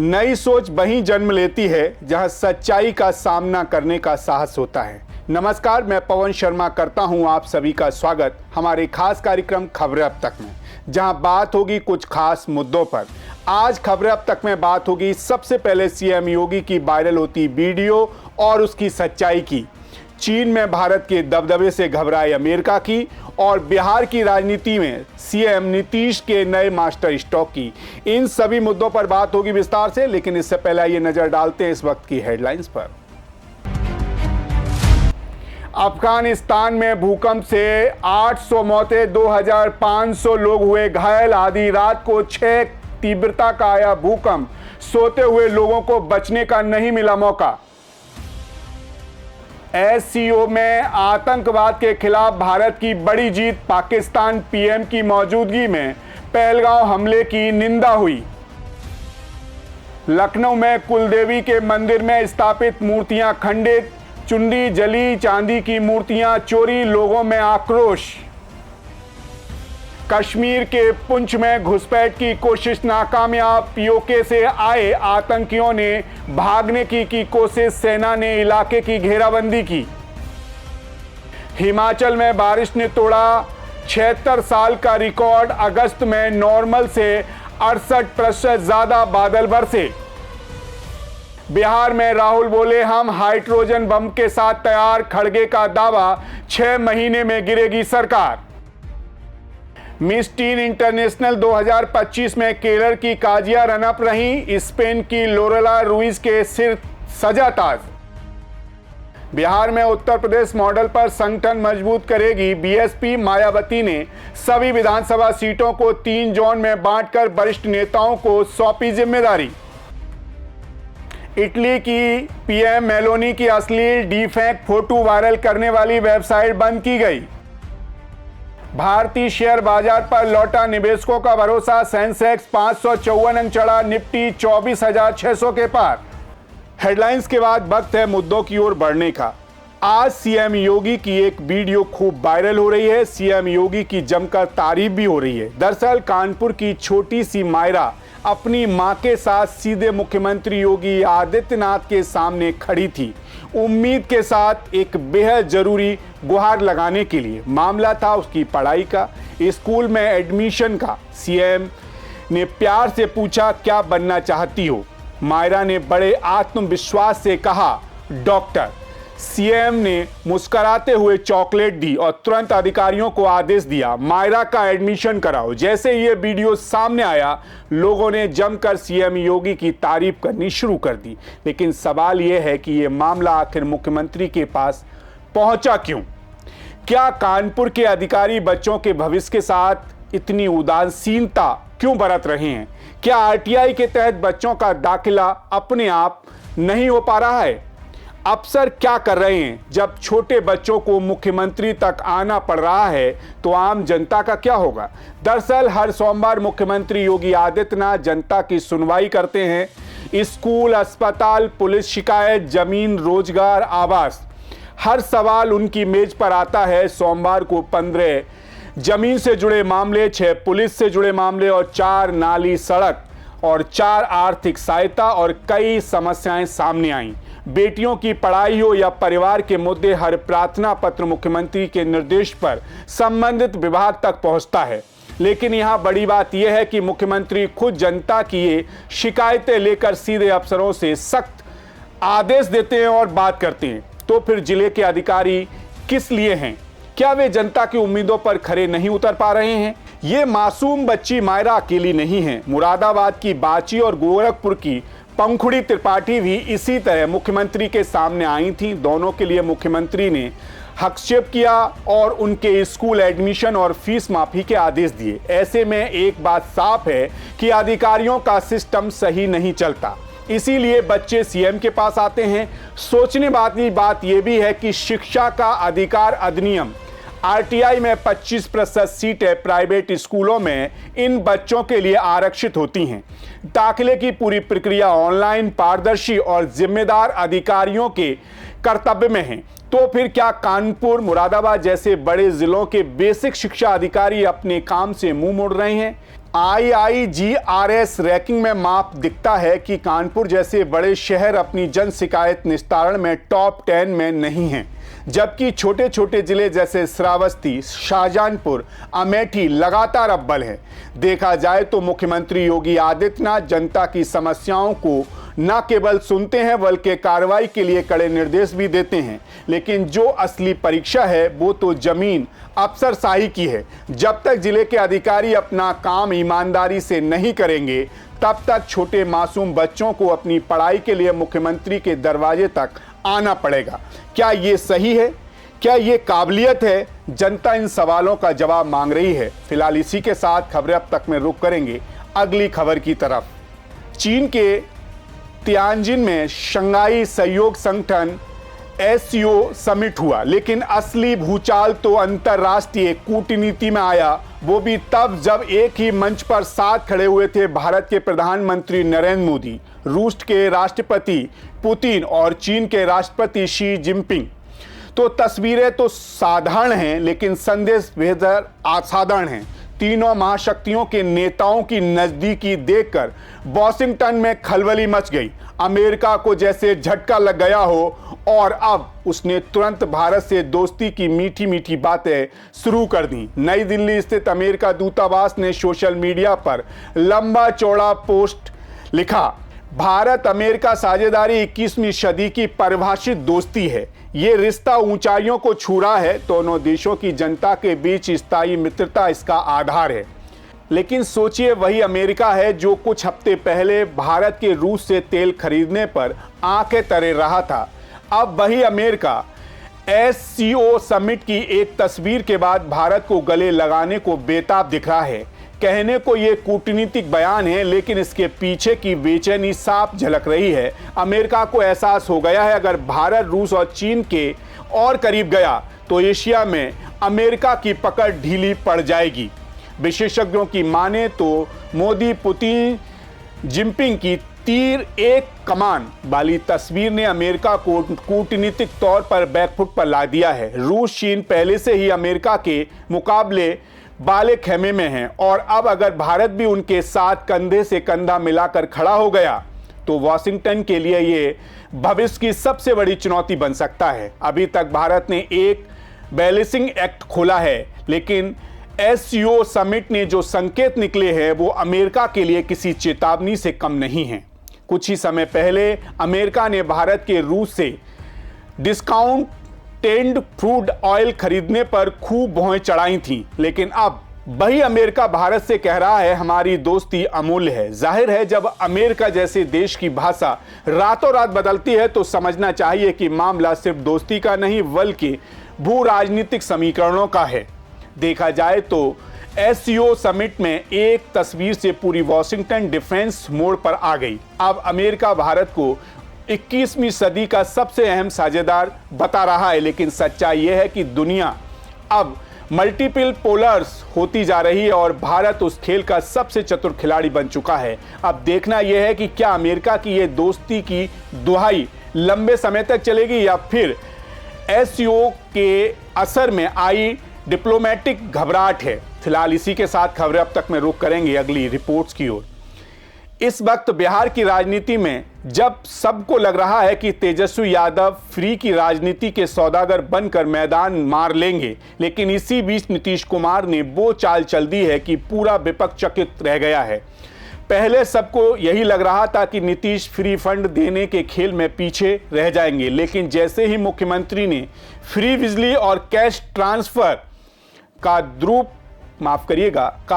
नई सोच वहीं जन्म लेती है जहां सच्चाई का सामना करने का साहस होता है। नमस्कार, मैं पवन शर्मा करता हूं आप सभी का स्वागत हमारे खास कार्यक्रम खबरें अब तक में, जहां बात होगी कुछ खास मुद्दों पर। आज खबरें अब तक में बात होगी सबसे पहले सीएम योगी की वायरल होती वीडियो और उसकी सच्चाई की, चीन में भारत के दबदबे से घबराए अमेरिका की, और बिहार की राजनीति में सीएम नीतीश के नए मास्टर स्ट्रोक की। इन सभी मुद्दों पर बात होगी विस्तार से, लेकिन इससे पहले ये नजर डालते हैं इस वक्त की हेडलाइंस पर। अफगानिस्तान में भूकंप से 800 मौतें, 2500 लोग हुए घायल। आधी रात को 6 तीव्रता का आया भूकंप, सोते हुए लोगों को बचने का नहीं मिला मौका। एससीओ में आतंकवाद के खिलाफ भारत की बड़ी जीत, पाकिस्तान पीएम की मौजूदगी में पहलगांव हमले की निंदा हुई। लखनऊ में कुलदेवी के मंदिर में स्थापित मूर्तियां खंडित, चुनरी जली, चांदी की मूर्तियां चोरी, लोगों में आक्रोश। कश्मीर के पुंछ में घुसपैठ की कोशिश नाकामयाब, पीओके से आए आतंकियों ने भागने की कोशिश, सेना ने इलाके की घेराबंदी की। हिमाचल में बारिश ने तोड़ा 76 साल का रिकॉर्ड, अगस्त में नॉर्मल से 68% ज्यादा बादल बरसे। बिहार में राहुल बोले हम हाइड्रोजन बम के साथ तैयार, खड़गे का दावा 6 महीने में गिरेगी सरकार। मिस टीन इंटरनेशनल 2025 में केरल की काजिया रनअप रही, स्पेन की लोरेला रुइज के सिर सजा ताज। बिहार में उत्तर प्रदेश मॉडल पर संगठन मजबूत करेगी बीएसपी, मायावती ने सभी विधानसभा सीटों को 3 जोन में बांटकर वरिष्ठ नेताओं को सौंपी जिम्मेदारी। इटली की पीएम मेलोनी की अश्लील डीफेक फोटो वायरल करने वाली वेबसाइट बंद की गई। भारतीय शेयर बाजार पर लौटा निवेशकों का भरोसा, सेंसेक्स 554 अंक चढ़ा, निफ्टी 24,600 के पार। हेडलाइंस के बाद वक्त है मुद्दों की ओर बढ़ने का। आज सीएम योगी की एक वीडियो खूब वायरल हो रही है, सीएम योगी की जमकर तारीफ भी हो रही है। दरअसल कानपुर की छोटी सी मायरा अपनी मां के साथ सीधे मुख्यमंत्री योगी आदित्यनाथ के सामने खड़ी थी, उम्मीद के साथ एक बेहद जरूरी गुहार लगाने के लिए। मामला था उसकी पढ़ाई का, स्कूल में एडमिशन का। सीएम ने प्यार से पूछा क्या बनना चाहती हो। मायरा ने बड़े आत्मविश्वास से कहा डॉक्टर। सीएम ने मुस्कुराते हुए चॉकलेट दी और तुरंत अधिकारियों को आदेश दिया मायरा का एडमिशन कराओ। जैसे ये वीडियो सामने आया, लोगों ने जमकर सीएम योगी की तारीफ करनी शुरू कर दी। लेकिन सवाल यह है कि ये मामला आखिर मुख्यमंत्री के पास पहुंचा क्यों? क्या कानपुर के अधिकारी बच्चों के भविष्य के साथ इतनी उदासीनता क्यों बरत रहे हैं? क्या आरटीआई के तहत बच्चों का दाखिला अपने आप नहीं हो पा रहा है? अफसर क्या कर रहे हैं? जब छोटे बच्चों को मुख्यमंत्री तक आना पड़ रहा है तो आम जनता का क्या होगा? दरअसल हर सोमवार मुख्यमंत्री योगी आदित्यनाथ जनता की सुनवाई करते हैं। स्कूल, अस्पताल, पुलिस शिकायत, जमीन, रोजगार, आवास, हर सवाल उनकी मेज पर आता है। सोमवार को 15 जमीन से जुड़े मामले, 6 पुलिस से जुड़े मामले और 4 नाली सड़क और 4 आर्थिक सहायता और कई समस्याएं सामने आईं। बेटियों की पढ़ाई हो या परिवार के मुद्दे, हर प्रार्थना पत्र मुख्यमंत्री के निर्देश पर संबंधित विभाग तक पहुंचता है। लेकिन यहां बड़ी बात यह है कि मुख्यमंत्री खुद जनता की ये शिकायतें लेकर सीधे अफसरों से सख्त आदेश देते हैं और बात करते हैं। तो फिर जिले के अधिकारी किस लिए हैं? क्या वे जनता की उम्मीदों पर खरे नहीं उतर पा रहे हैं? ये मासूम बच्ची मायरा अकेली नहीं है। मुरादाबाद की बाची और गोरखपुर की पंखुड़ी त्रिपाठी भी इसी तरह मुख्यमंत्री के सामने आई थी। दोनों के लिए मुख्यमंत्री ने हस्तक्षेप किया और उनके स्कूल एडमिशन और फीस माफी के आदेश दिए। ऐसे में एक बात साफ है कि अधिकारियों का सिस्टम सही नहीं चलता, इसीलिए बच्चे सीएम के पास आते हैं। सोचने वाली बात यह भी है कि शिक्षा का अधिकार अधिनियम आरटीआई में 25% सीटें प्राइवेट स्कूलों में इन बच्चों के लिए आरक्षित होती हैं। दाखिले की पूरी प्रक्रिया ऑनलाइन, पारदर्शी और जिम्मेदार अधिकारियों के कर्तव्य में है। तो फिर क्या कानपुर, मुरादाबाद जैसे बड़े जिलों के बेसिक शिक्षा अधिकारी अपने काम से मुंह मोड़ रहे हैं? IIGRS रैंकिंग में माप दिखता है कि कानपुर जैसे बड़े शहर अपनी जन शिकायत निस्तारण में टॉप 10 में नहीं हैं, जबकि छोटे छोटे जिले जैसे श्रावस्ती, शाहजहांपुर, अमेठी लगातार अव्वल हैं। देखा जाए तो मुख्यमंत्री योगी आदित्यनाथ जनता की समस्याओं को न केवल सुनते हैं बल्कि कार्रवाई के लिए कड़े निर्देश भी देते हैं, लेकिन जो असली परीक्षा है वो तो जमीन अफसरशाही की है। जब तक जिले के अधिकारी अपना काम ईमानदारी से नहीं करेंगे तब तक छोटे मासूम बच्चों को अपनी पढ़ाई के लिए मुख्यमंत्री के दरवाजे तक आना पड़ेगा। क्या ये सही है? क्या ये काबिलियत है? जनता इन सवालों का जवाब मांग रही है। फिलहाल इसी के साथ खबरें अब तक में रुक करेंगे अगली खबर की तरफ। चीन के तियानजिन में शंघाई सहयोग संगठन SCO समिट हुआ, लेकिन असली भूचाल तो अंतर्राष्ट्रीय कूटनीति में आया, वो भी तब जब एक ही मंच पर साथ खड़े हुए थे भारत के प्रधानमंत्री नरेंद्र मोदी, रूस के राष्ट्रपति पुतिन और चीन के राष्ट्रपति शी जिनपिंग। तो तस्वीरें तो साधारण हैं लेकिन संदेश बेहद असाधारण हैं। तीनों महाशक्तियों के नेताओं की नजदीकी देखकर वॉशिंगटन में खलबली मच गई। अमेरिका को जैसे झटका लग गया हो और अब उसने तुरंत भारत से दोस्ती की मीठी मीठी बातें शुरू कर दी। नई दिल्ली स्थित अमेरिका दूतावास ने सोशल मीडिया पर लंबा चौड़ा पोस्ट लिखा, भारत अमेरिका साझेदारी 21वीं सदी की परिभाषित दोस्ती है। ये रिश्ता ऊंचाइयों को छू रहा है। दोनों देशों की जनता के बीच स्थायी मित्रता इसका आधार है। लेकिन सोचिए, वही अमेरिका है जो कुछ हफ्ते पहले भारत के रूस से तेल खरीदने पर आंखें तरे रहा था। अब वही अमेरिका SCO समिट की एक तस्वीर के बाद भारत को गले लगाने को बेताब दिख रहा है। कहने को ये कूटनीतिक बयान है, लेकिन इसके पीछे की बेचैनी साफ झलक रही है। अमेरिका को एहसास हो गया है अगर भारत रूस और चीन के और करीब गया तो एशिया में अमेरिका की पकड़ ढीली पड़ जाएगी। विशेषज्ञों की माने तो मोदी पुतिन जिनपिंग की तीर एक कमान वाली तस्वीर ने अमेरिका को कूटनीतिक तौर पर बैकफुट पर ला दिया है। रूस चीन पहले से ही अमेरिका के मुकाबले बाले खेमे में हैं और अब अगर भारत भी उनके साथ कंधे से कंधा मिलाकर खड़ा हो गया तो वॉशिंगटन के लिए ये भविष्य की सबसे बड़ी चुनौती बन सकता है। अभी तक भारत ने एक बैलेंसिंग एक्ट खोला है, लेकिन SCO समिट ने जो संकेत निकले हैं वो अमेरिका के लिए किसी चेतावनी से कम नहीं हैं। कुछ ही समय पहले अमेरिका ने भारत के रूस से डिस्काउंटेड क्रूड ऑयल खरीदने पर खूब भौएं चढ़ाई थी, लेकिन अब वही अमेरिका भारत से कह रहा है हमारी दोस्ती अमूल्य है। जाहिर है, जब अमेरिका जैसे देश की भाषा रातों रात बदलती है तो समझना चाहिए कि मामला सिर्फ दोस्ती का नहीं बल्कि भू राजनीतिक समीकरणों का है। देखा जाए तो SCO समिट में एक तस्वीर से पूरी वॉशिंगटन डिफेंस मोड पर आ गई। अब अमेरिका भारत को 21वीं सदी का सबसे अहम साझेदार बता रहा है, लेकिन सच्चाई यह है कि दुनिया अब मल्टीपल पोलर्स होती जा रही है और भारत उस खेल का सबसे चतुर खिलाड़ी बन चुका है। अब देखना यह है कि क्या अमेरिका की यह दोस्ती की दुहाई लंबे समय तक चलेगी या फिर SCO के असर में आई डिप्लोमेटिक घबराहट है। फिलहाल इसी के साथ खबरें अब तक में रुक करेंगे अगली रिपोर्ट्स की ओर। इस वक्त बिहार की राजनीति में जब सबको लग रहा है कि तेजस्वी यादव फ्री की राजनीति के सौदागर बनकर मैदान मार लेंगे, लेकिन इसी बीच नीतीश कुमार ने वो चाल चल दी है कि पूरा विपक्ष चकित रह गया है। पहले सबको यही लग रहा था कि नीतीश फ्री फंड देने के खेल में पीछे रह जाएंगे, लेकिन जैसे ही मुख्यमंत्री ने फ्री बिजली और कैश ट्रांसफर का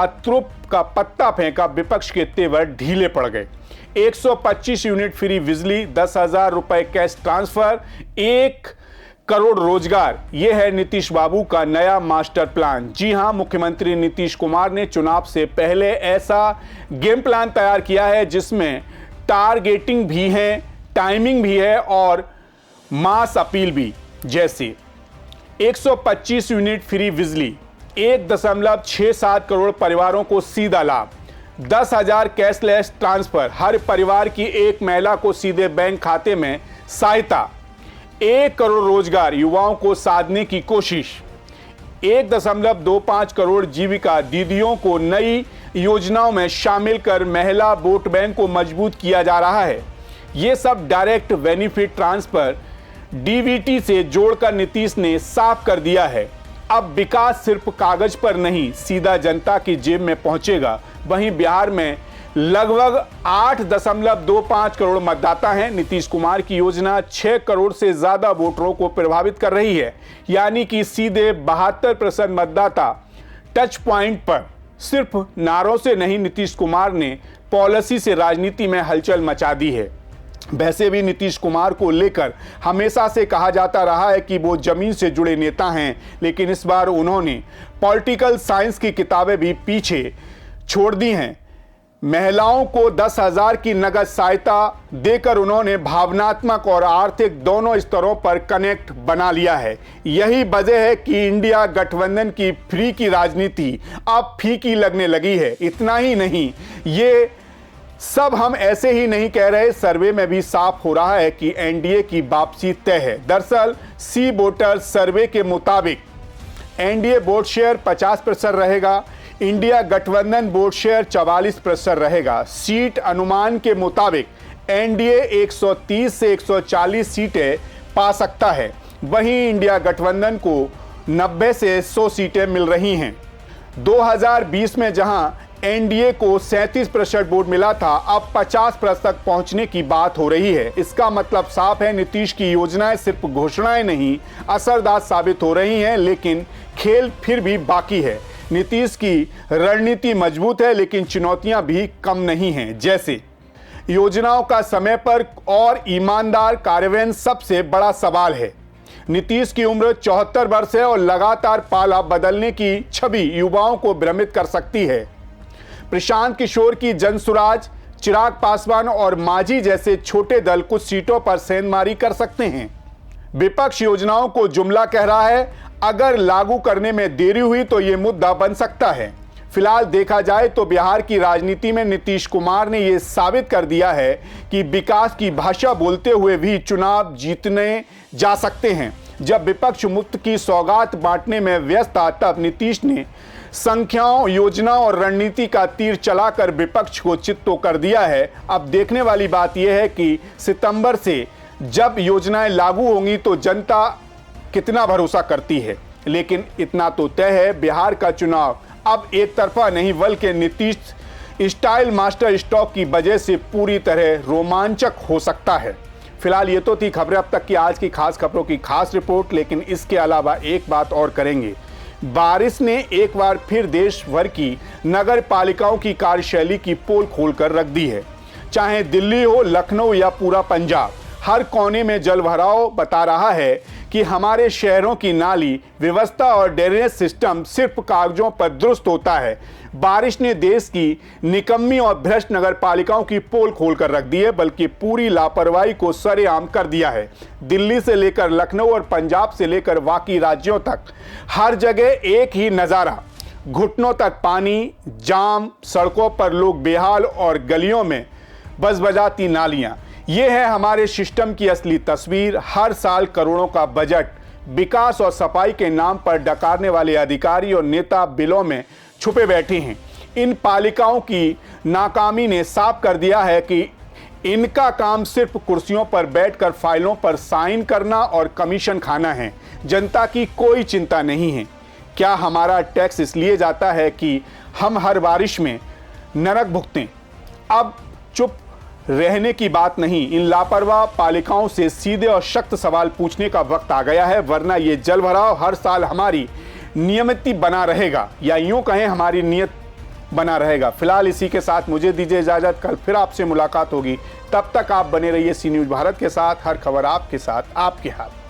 त्रुप का पत्ता फेंका, विपक्ष के तेवर ढीले पड़ गए। 125 यूनिट फ्री बिजली, 10,000 रुपए कैश ट्रांसफर, 1 करोड़ रोजगार, यह है नीतीश बाबू का नया मास्टर प्लान। जी हां, मुख्यमंत्री नीतीश कुमार ने चुनाव से पहले ऐसा गेम प्लान तैयार किया है जिसमें टारगेटिंग भी है, टाइमिंग भी है और मास अपील भी। जैसे 125 यूनिट फ्री बिजली, 1.67 करोड़ परिवारों को सीधा लाभ, 10,000 कैशलेस ट्रांसफर, हर परिवार की एक महिला को सीधे बैंक खाते में सहायता, 1 करोड़ रोजगार, युवाओं को साधने की कोशिश, 1.25 करोड़ जीविका दीदियों को नई योजनाओं में शामिल कर महिला वोट बैंक को मजबूत किया जा रहा है। ये सब डायरेक्ट बेनिफिट ट्रांसफर डीबीटी से जोड़कर नीतीश ने साफ कर दिया है। अब विकास सिर्फ कागज पर नहीं, सीधा जनता की जेब में पहुंचेगा। वहीं बिहार में लगभग 8.25 करोड़ मतदाता हैं। नीतीश कुमार की योजना 6 करोड़ से ज्यादा वोटरों को प्रभावित कर रही है, यानी कि सीधे 72% मतदाता टच पॉइंट पर। सिर्फ नारों से नहीं, नीतीश कुमार ने पॉलिसी से राजनीति में हलचल मचा दी है। वैसे भी नीतीश कुमार को लेकर हमेशा से कहा जाता रहा है कि वो जमीन से जुड़े नेता हैं, लेकिन इस बार उन्होंने पॉलिटिकल साइंस की किताबें भी पीछे छोड़ दी हैं। महिलाओं को 10,000 की नगद सहायता देकर उन्होंने भावनात्मक और आर्थिक दोनों स्तरों पर कनेक्ट बना लिया है। यही वजह है कि इंडिया गठबंधन की फ्री की राजनीति अब फीकी लगने लगी है। इतना ही नहीं, ये सब हम ऐसे ही नहीं कह रहे, सर्वे में भी साफ हो रहा है कि एनडीए की वापसी तय है। दरअसल सी वोटर सर्वे के मुताबिक एनडीए वोट शेयर 50% रहेगा, इंडिया गठबंधन वोट शेयर 44% रहेगा। सीट अनुमान के मुताबिक एनडीए 130 से 140 सीटें पा सकता है, वहीं इंडिया गठबंधन को 90 से 100 सीटें मिल रही हैं। 2020 में जहां एनडीए को 37% वोट मिला था, अब 50% तक पहुंचने की बात हो रही है। इसका मतलब साफ है, नीतीश की योजनाएं सिर्फ घोषणाएं नहीं, असरदार साबित हो रही हैं। लेकिन खेल फिर भी बाकी है। नीतीश की रणनीति मजबूत है, लेकिन चुनौतियां भी कम नहीं हैं। जैसे योजनाओं का समय पर और ईमानदार कार्यान्वयन सबसे बड़ा सवाल है। नीतीश की उम्र 74 वर्ष है और लगातार पाला बदलने की छवि युवाओं को भ्रमित कर सकती है। प्रशांत किशोर की जनसुराज, चिराग पासवान और मांझी जैसे छोटे दल कुछ सीटों पर सेंधमारी कर सकते हैं। विपक्ष योजनाओं को जुमला कह रहा है, अगर लागू करने में देरी हुई तो यह मुद्दा बन सकता है। फिलहाल देखा जाए तो बिहार की राजनीति में नीतीश कुमार ने यह साबित कर दिया है कि विकास की भाषा बोलते हुए भी चुनाव जीतने जा सकते हैं। जब विपक्ष मुफ्त की सौगात बांटने में व्यस्त था, तब नीतीश ने संख्याओं, योजनाओं और रणनीति का तीर चलाकर विपक्ष को चित तो कर दिया है। अब देखने वाली बात यह है कि सितंबर से जब योजनाएं लागू होंगी तो जनता कितना भरोसा करती है। लेकिन इतना तो तय है, बिहार का चुनाव अब एक तरफा नहीं, बल्कि नीतीश स्टाइल मास्टर स्ट्रोक की वजह से पूरी तरह रोमांचक हो सकता है। फिलहाल ये तो थी खबरें अब तक की आज की खास खबरों की खास रिपोर्ट। लेकिन इसके अलावा एक बात और करेंगे। बारिश ने एक बार फिर देश भर की नगर पालिकाओं की कार्यशैली की पोल खोलकर रख दी है। चाहे दिल्ली हो, लखनऊ या पूरा पंजाब, हर कोने में जल भराव बता रहा है कि हमारे शहरों की नाली व्यवस्था और ड्रेनेज सिस्टम सिर्फ कागजों पर दुरुस्त होता है। बारिश ने देश की निकम्मी और भ्रष्ट नगर पालिकाओं की पोल खोलकर रख दी है, बल्कि पूरी लापरवाही को सरेआम कर दिया है। दिल्ली से लेकर लखनऊ और पंजाब से लेकर बाकी राज्यों तक हर जगह एक ही नज़ारा, घुटनों तक पानी, जाम, सड़कों पर लोग बेहाल और गलियों में बजबजाती नालियां। ये है हमारे सिस्टम की असली तस्वीर। हर साल करोड़ों का बजट विकास और सफाई के नाम पर डकारने वाले अधिकारी और नेता बिलों में छुपे बैठे हैं। इन पालिकाओं की नाकामी ने साफ कर दिया है कि इनका काम सिर्फ कुर्सियों पर बैठकर फाइलों पर साइन करना और कमीशन खाना है। जनता की कोई चिंता नहीं है। क्या हमारा टैक्स इसलिए जाता है कि हम हर बारिश में नरक भुगतें? अब चुप रहने की बात नहीं, इन लापरवाह पालिकाओं से सीधे और सख्त सवाल पूछने का वक्त आ गया है, वरना ये जल भराव हर साल हमारी नियमित बना रहेगा, या यूं कहें हमारी नियत बना रहेगा। फिलहाल इसी के साथ मुझे दीजिए इजाजत। कल फिर आपसे मुलाकात होगी। तब तक आप बने रहिए सी न्यूज़ भारत के साथ। हर खबर आपके साथ, आपके हाथ।